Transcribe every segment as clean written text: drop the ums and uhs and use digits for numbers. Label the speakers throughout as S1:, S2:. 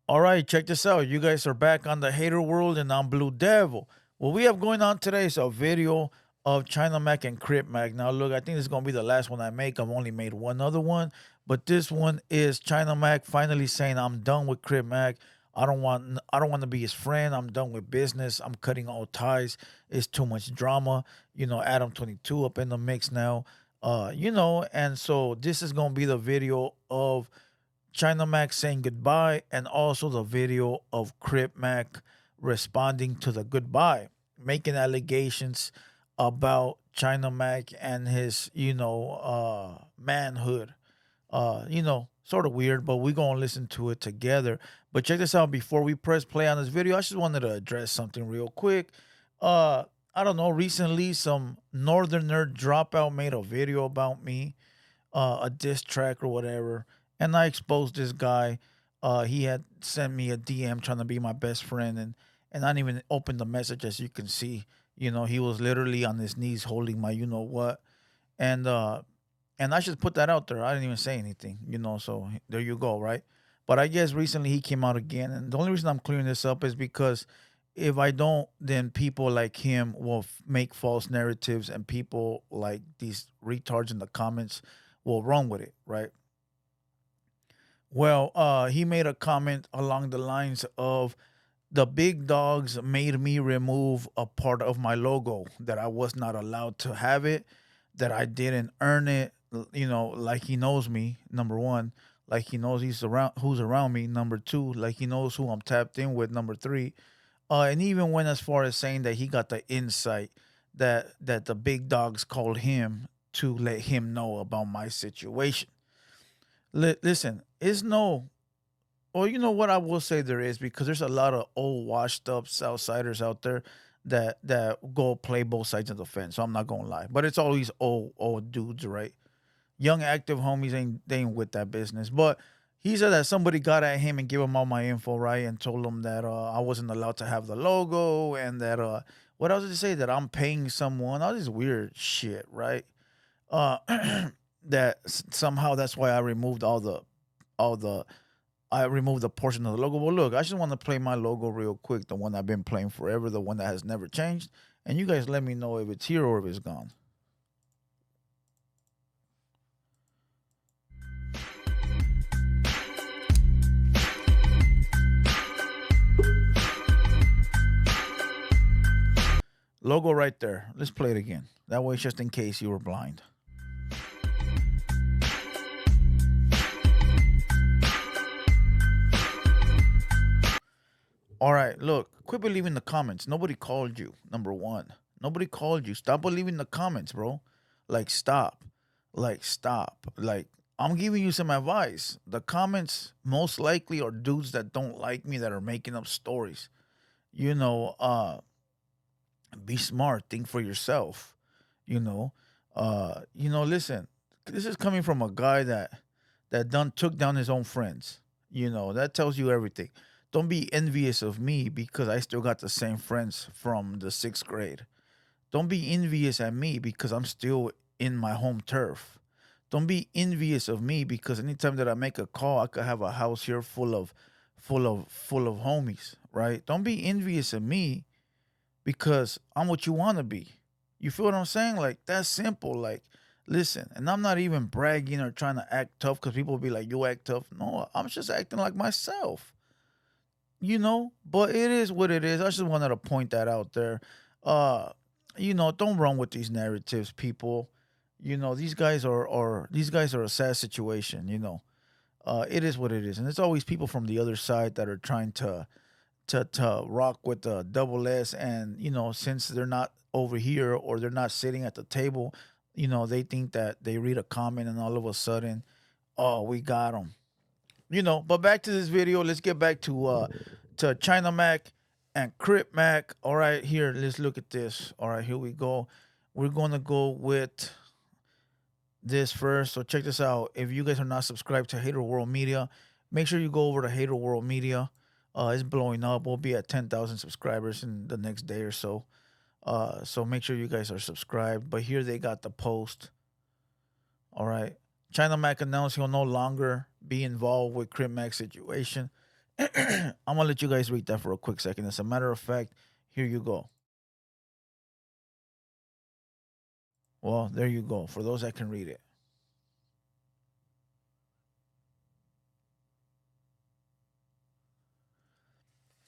S1: All right, check this out. You guys are back on the Hater World, and I'm Blue Devil. What we have going on today is a video of China Mac and Crip Mac. Now, look, I think this is gonna be the last one I make. I've only made one other one, but this one is China Mac finally saying, "I'm done with Crip Mac. I don't want to be his friend. I'm done with business. I'm cutting all ties. It's too much drama. Adam 22 up in the mix now. And so this is gonna be the video of China Mac saying goodbye, and also the video of Crip Mac responding to the goodbye, making allegations about China Mac and his, manhood. Sort of weird, but we're gonna listen to it together. But check this out, before we press play on this video, I just wanted to address something real quick. I don't know, recently some Northern Nerd dropout made a video about me, a diss track or whatever, and I exposed this guy. He had sent me a DM trying to be my best friend, and I didn't even open the message, as you can see. He was literally on his knees holding my you know what, and I should put that out there. I didn't even say anything, So there you go, right? But I guess recently he came out again, and the only reason I'm clearing this up is because if I don't, then people like him will make false narratives, and people like these retards in the comments will run with it, right? Well, he made a comment along the lines of, the big dogs made me remove a part of my logo, that I was not allowed to have it, that I didn't earn it. Like he knows me, number one, like he knows who's around me, number two, like he knows who I'm tapped in with, number three. And he even went as far as saying that he got the insight that the big dogs called him to let him know about my situation. Listen, it's no. Well, you know what I will say there is, because there's a lot of old washed up Southsiders out there that go play both sides of the fence. So I'm not gonna lie, but it's always old dudes, right? Young active homies ain't with that business. But he said that somebody got at him and gave him all my info, right, and told him that I wasn't allowed to have the logo, and that what else did he say, that I'm paying someone, all this weird shit, right? Uh, that somehow that's why all the I removed a portion of the logo. Well, look, I just want to play my logo real quick, the one I've been playing forever, the one that has never changed. And you guys let me know if it's here or if it's gone. Logo right there. Let's play it again. That way, just in case you were blind. All right, look, quit believing the comments. Nobody called you, number one. Nobody called you. Stop believing the comments, bro. Like, stop. Stop. I'm giving you some advice. The comments most likely are dudes that don't like me, that are making up stories. You know, uh, be smart. Think for yourself. You know, listen, this is coming from a guy that done took down his own friends. That tells you everything. Don't be envious of me because I still got the same friends from the sixth grade. Don't be envious at me because I'm still in my home turf. Don't be envious of me because anytime that I make a call, I could have a house here full of homies, right? Don't be envious of me because I'm what you want to be. You feel what I'm saying? Like, that's simple. Like, listen, and I'm not even bragging or trying to act tough, because people be like, you act tough. No, I'm just acting like myself. But it is what it is. I just wanted to point that out there. uh don't run with these narratives, people. These guys are a sad situation. It is what it is, and it's always people from the other side that are trying to rock with the double S. And since they're not over here, or they're not sitting at the table, they think that they read a comment and all of a sudden, oh, we got them. But back to this video. Let's get back to China Mac and Crip Mac. All right, here, let's look at this. All right, here we go. We're gonna go with this first. So check this out. If you guys are not subscribed to Hater World Media, make sure you go over to Hater World Media. It's blowing up. We'll be at 10,000 subscribers in the next day or so. So make sure you guys are subscribed. But here they got the post. All right. China Mac announced he'll no longer be involved with Crip Mac's situation. I'm gonna let you guys read that for a quick second. As a matter of fact, here you go. Well, there you go. For those that can read it.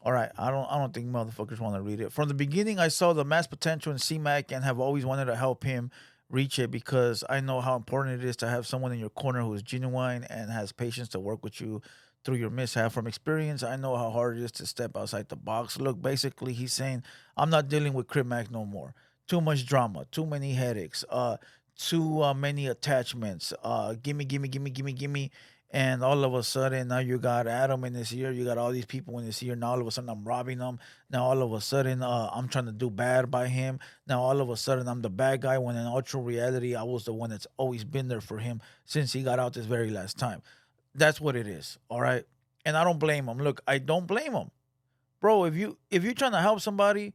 S1: All right, I don't think motherfuckers want to read it. From the beginning, I saw the mass potential in C-Mac and have always wanted to help him reach it because I know how important it is to have someone in your corner who is genuine and has patience to work with you through your mishap. From experience, I know how hard it is to step outside the box. Look, basically, he's saying I'm not dealing with Crip Mac no more. Too much drama, too many headaches, too many attachments. Gimme, gimme, gimme, gimme, gimme. And all of a sudden, now you got Adam in this year. You got all these people in this year. Now all of a sudden, I'm robbing them. Now all of a sudden, I'm trying to do bad by him. Now all of a sudden, I'm the bad guy. When in ultra reality, I was the one that's always been there for him since he got out this very last time. That's what it is. All right. And I don't blame him. Look, I don't blame him, bro. If you're trying to help somebody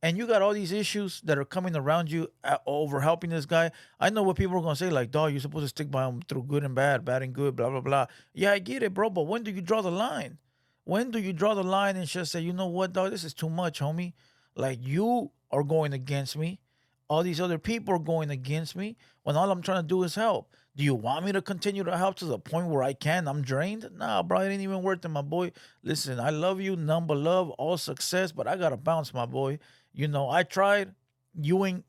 S1: and you got all these issues that are coming around you over helping this guy, I know what people are gonna say, like, dog, you're supposed to stick by him through good and bad, bad and good, blah blah blah. Yeah, I get it, bro, but when do you draw the line? When do you draw the line and just say, you know what, dog, this is too much, homie? Like, you are going against me. All these other people are going against me when all I'm trying to do is help. Do you want me to continue to help to the point where I can? I'm drained? Nah, bro, it ain't even worth it, my boy. Listen, I love you, number love, all success, but I gotta bounce, my boy. I tried. You ain't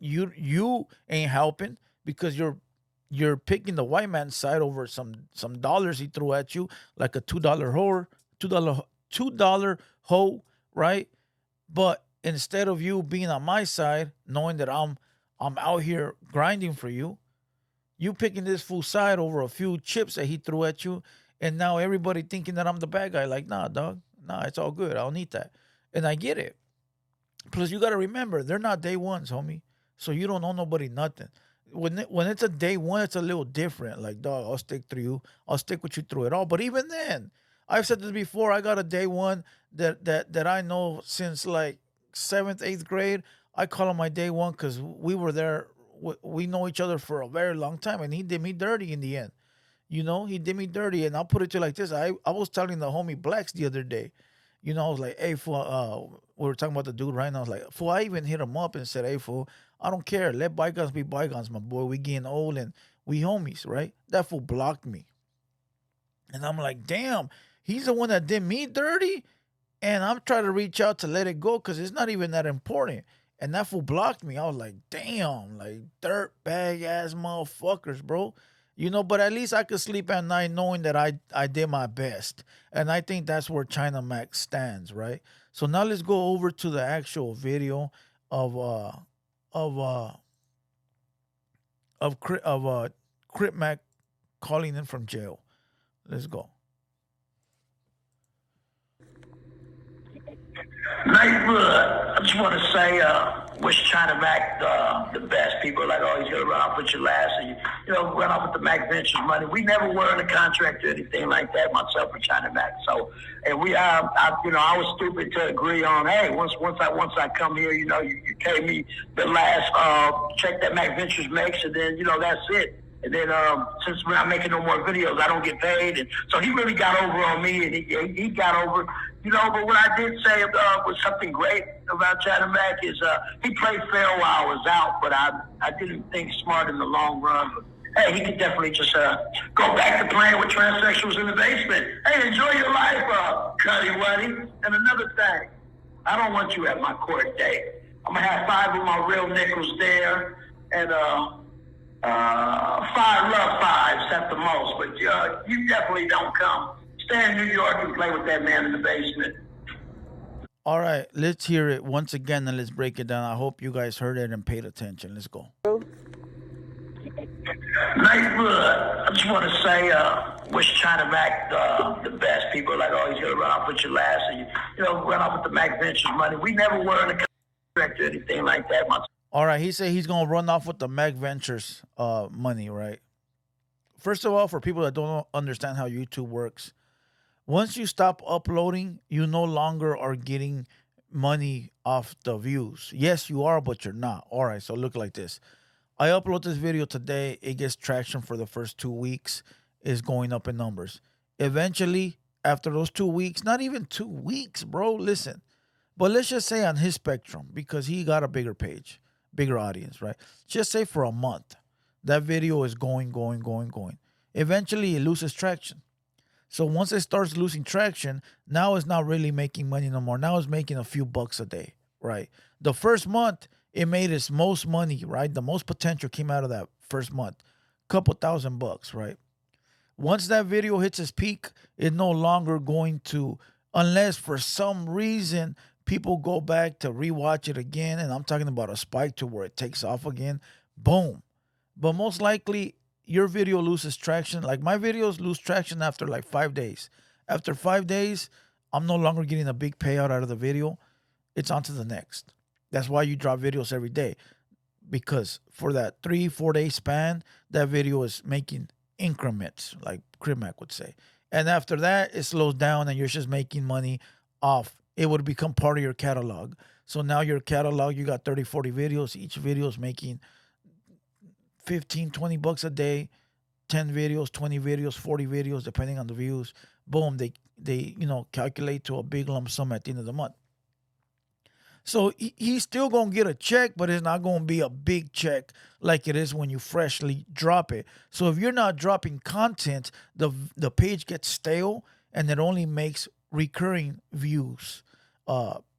S1: helping because you're picking the white man's side over some dollars he threw at you, like a $2 whore, $2 hoe, right? But instead of you being on my side, knowing that I'm out here grinding for you, you picking this fool side over a few chips that he threw at you, and now everybody thinking that I'm the bad guy. Like, nah, dog, nah, it's all good. I don't need that, and I get it. Plus, you got to remember, they're not day ones, homie. So you don't owe nobody nothing. When it's a day one, it's a little different. Like, dog, I'll stick through you. I'll stick with you through it all. But even then, I've said this before. I got a day one that I know since like seventh, eighth grade. I call him my day one because we were there. We know each other for a very long time, and he did me dirty in the end. He did me dirty, and I'll put it to you like this. I was telling the homie Blacks the other day. I was like, hey, fool, we were talking about the dude right now. I was like, fool, I even hit him up and said, hey, fool, I don't care. Let bygones be bygones, my boy. We getting old and we homies, right? That fool blocked me. And I'm like, damn, he's the one that did me dirty? And I'm trying to reach out to let it go because it's not even that important. And that fool blocked me. I was like, damn, like dirt bag ass motherfuckers, bro. But at least I could sleep at night knowing that I did my best. And I think that's where China Mac stands, right? So now let's go over to the actual video of of uh of Crip Mac calling in from jail. Let's go.
S2: Neighborhood, I just want to say, wish China Mac the best. People are like, oh, he's going to run off with your last, and run off with the Mac Ventures money. We never were in a contract or anything like that, myself and China Mac. So, and I was stupid to agree on, hey, once I come here, you pay me the last check that Mac Ventures makes, and then, that's it. And then since we're not making no more videos, I don't get paid. And so he really got over on me, and he got over. But what I did say was something great about China Mac is he played fair while I was out, but I didn't think smart in the long run. But, hey, he could definitely just go back to playing with transsexuals in the basement. Hey, enjoy your life, Cuddy Wuddy. And another thing, I don't want you at my court date. I'm going to have 5 of my real nickels there, and 5 love 5s at the most, but you definitely don't come. Stay in New York and play with that man in the basement.
S1: All right, let's hear it once again and let's break it down. I hope you guys heard it and paid attention. Let's go.
S2: Neighborhood, I just want to say, wish China Mac the best. People are like, oh, he's going to run off with your last, and run off with the Mac Ventures money. We never were in a contract or anything like that.
S1: All right, he said he's gonna run off with the Mac Ventures money, right? First of all, for people that don't understand how YouTube works, once you stop uploading, you no longer are getting money off the views. Yes, you are, but you're not. All right, so look like this. I upload this video today. It gets traction for the first 2 weeks. It's going up in numbers. Eventually, after those 2 weeks, not even 2 weeks, bro. Listen, but let's just say on his spectrum, because he got a bigger page, bigger audience, right? Just say for a month, that video is going, going, going, going. Eventually, it loses traction. So once it starts losing traction, now it's not really making money no more. Now it's making a few bucks a day, right? The first month, it made its most money, right? The most potential came out of that first month, couple $1,000, right? Once that video hits its peak, it's no longer going to, unless for some reason people go back to rewatch it again, and I'm talking about a spike to where it takes off again, boom. But most likely, your video loses traction. Like my videos lose traction after like 5 days. After 5 days, I'm no longer getting a big payout out of the video. It's on to the next. That's why you drop videos every day, because for that 3-4 day span, that video is making increments, like Crip would say. And after that, it slows down and you're just making money off. It would become part of your catalog. So now your catalog, you got 30, 40 videos. Each video is making 15, $20 a day, 10 videos, 20 videos, 40 videos, depending on the views. Boom, they calculate to a big lump sum at the end of the month. So he's still gonna get a check, but it's not gonna be a big check like it is when you freshly drop it. So if you're not dropping content, the page gets stale and it only makes recurring views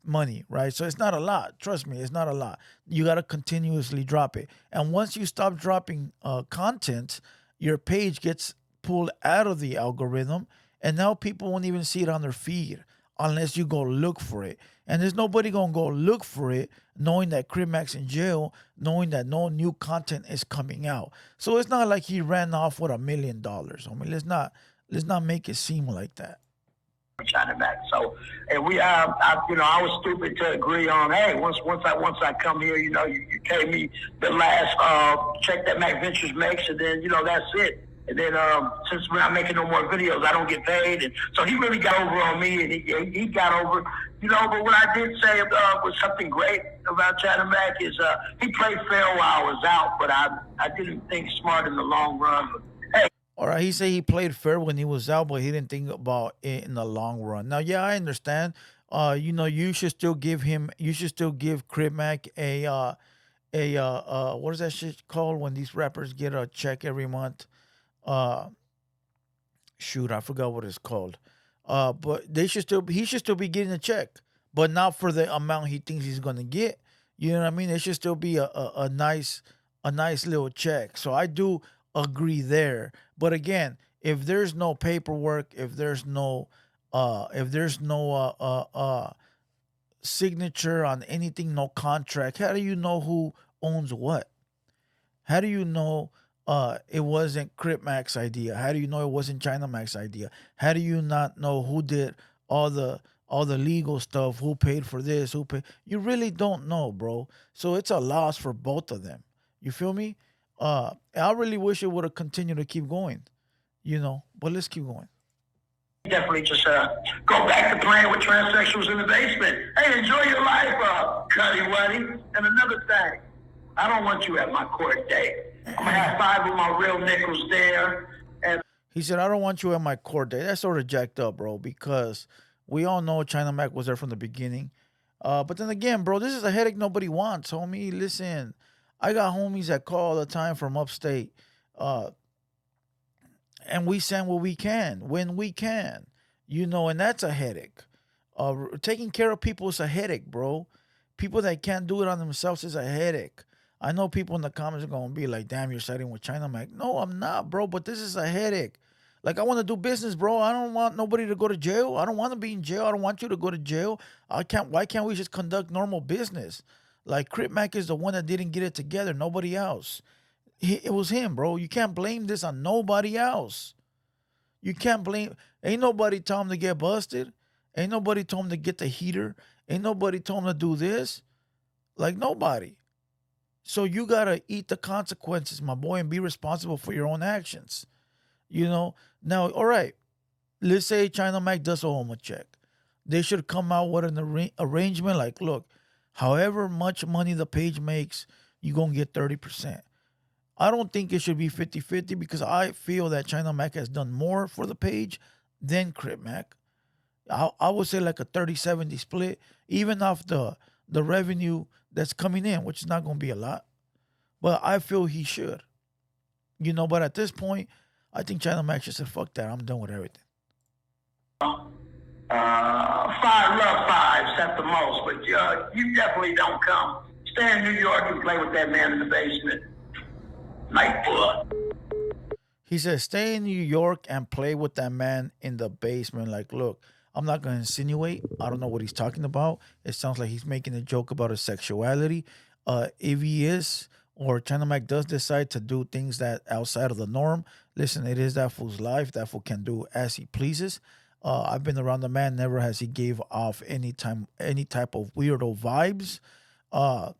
S1: money, right? So it's not a lot. Trust me, it's not a lot. You gotta continuously drop it. And once you stop dropping content, your page gets pulled out of the algorithm, and now people won't even see it on their feed unless you go look for it. And there's nobody gonna go look for it knowing that Crip's in jail, knowing that no new content is coming out. So it's not like he ran off with $1 million. I mean, let's not make it seem like that.
S2: China back. So, and I was stupid to agree on. Hey, once I come here, you gave me the last check that Mac Ventures makes, and then that's it. And then since we're not making no more videos, I don't get paid, and so he really got over on me, and he got over. But what I did say was something great about China Mac is he played fair while I was out, but I didn't think smart in the long run. But, hey.
S1: All right, he said he played fair when he was out, but he didn't think about it in the long run. Now, yeah, I understand. You should still give Crip Mac what is that shit called when these rappers get a check every month? Uh, Shoot, I forgot what it's called. But he should still be getting a check, but not for the amount he thinks he's gonna get. You know what I mean? It should still be a nice little check. So I do agree there. But again, if there's no paperwork, if there's no signature on anything, no contract, how do you know who owns what? How do you know it wasn't Crip Mac's idea? How do you know it wasn't China Mac's idea? How do you not know who did all the legal stuff? Who paid for this? Who paid? You really don't know, bro. So it's a loss for both of them. You feel me? I really wish it would have continued to keep going, but let's keep going.
S2: Definitely just go back to playing with transsexuals in the basement. Hey, enjoy your life, Cuddy Wuddy. And another thing, I don't want you at my court date. I'm going to have 5 of my real nickels there. And
S1: he said, I don't want you at my court date. That's sort of jacked up, bro, because we all know China Mac was there from the beginning. But then again, bro, this is a headache nobody wants, homie. Listen, I got homies that call all the time from upstate. And we send what we can when we can, and that's a headache. Taking care of people is a headache, bro. People that can't do it on themselves is a headache. I know people in the comments are going to be like, damn, you're siding with China Mac. No, I'm not, bro, but this is a headache. Like, I want to do business, bro. I don't want nobody to go to jail. I don't want to be in jail. I don't want you to go to jail. Why can't we just conduct normal business? Like, Crip Mac is the one that didn't get it together, nobody else. It was him, bro. You can't blame this on nobody else. You can't blame. Ain't nobody told him to get busted. Ain't nobody told him to get the heater. Ain't nobody told him to do this. Like, nobody. So you got to eat the consequences, my boy, and be responsible for your own actions. Now, all right, let's say China Mac does owe him a check. They should come out with an arrangement like, look, however much money the page makes, you're going to get 30%. I don't think it should be 50-50 because I feel that China Mac has done more for the page then Crip Mac. I would say like a 30-70 split, even off the revenue that's coming in, which is not going to be a lot. But I feel he should. But at this point, I think China Max just said, fuck that. I'm done with everything.
S2: Five love fives at the most, but you definitely don't come. Stay in New York and play with that man in the basement. Nightblood.
S1: He said, stay in New York and play with that man in the basement. Like, look, I'm not going to insinuate. I don't know what he's talking about. It sounds like he's making a joke about his sexuality. If he is, or China Mac does decide to do things that outside of the norm, listen, it is that fool's life. That fool can do as he pleases. I've been around the man. Never has he gave off any type of weirdo vibes. Uh,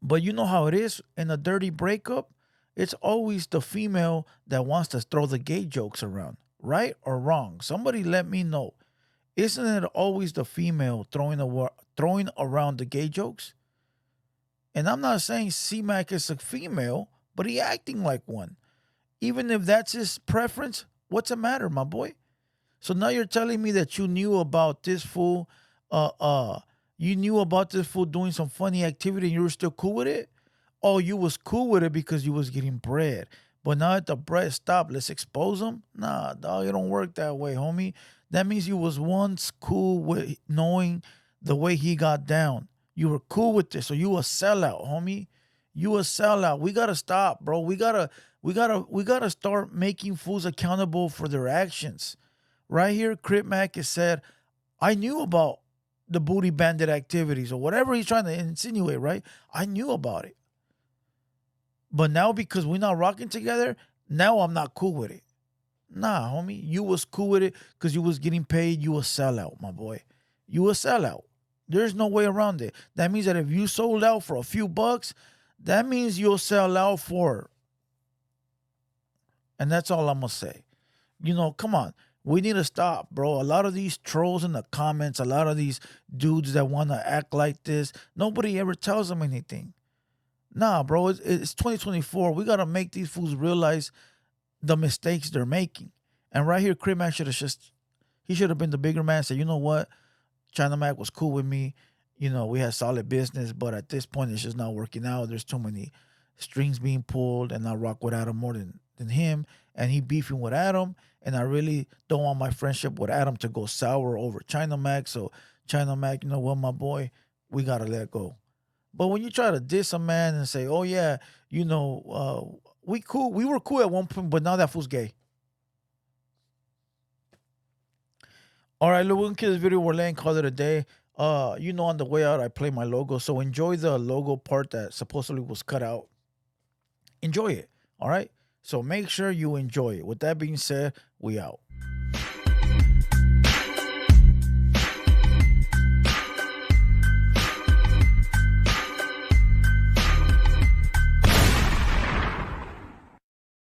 S1: but you know how it is in a dirty breakup. It's always the female that wants to throw the gay jokes around, right or wrong. Somebody let me know. Isn't it always the female throwing around the gay jokes? And I'm not saying C-Mac is a female, but he acting like one. Even if that's his preference, what's the matter, my boy? So now you're telling me that you knew about this fool, uh, uh, you knew about this fool doing some funny activity and you were still cool with it? Oh, you was cool with it because you was getting bread. But now that the bread stopped, let's expose him? Nah, dog, it don't work that way, homie. That means you was once cool with knowing the way he got down. You were cool with this, so you a sellout, homie. You a sellout. We gotta stop, bro. We gotta start making fools accountable for their actions. Right here, Crip Mac has said, I knew about the booty bandit activities or whatever he's trying to insinuate, right? I knew about it. But now because we're not rocking together, now I'm not cool with it. Nah, homie, you was cool with it because you was getting paid. You a sellout, my boy. You a sellout. There's no way around it. That means that if you sold out for a few bucks, that means you'll sell out for. And that's all I'm gonna say. Come on. We need to stop, bro. A lot of these trolls in the comments, a lot of these dudes that want to act like this, nobody ever tells them anything. Nah, bro, it's 2024. We got to make these fools realize the mistakes they're making. And right here, Crip Mac he should have been the bigger man. Say, you know what? China Mac was cool with me. We had solid business, but at this point, it's just not working out. There's too many strings being pulled, and I rock with Adam more than him. And he beefing with Adam, and I really don't want my friendship with Adam to go sour over China Mac. So, China Mac, you know what, my boy? We got to let go. But when you try to diss a man and say, "Oh yeah, we were cool at one point, but now that fool's gay." All right, look, we're gonna kill this video. We're laying call it a day. On the way out, I play my logo, so enjoy the logo part that supposedly was cut out. Enjoy it. All right. So make sure you enjoy it. With that being said, we out.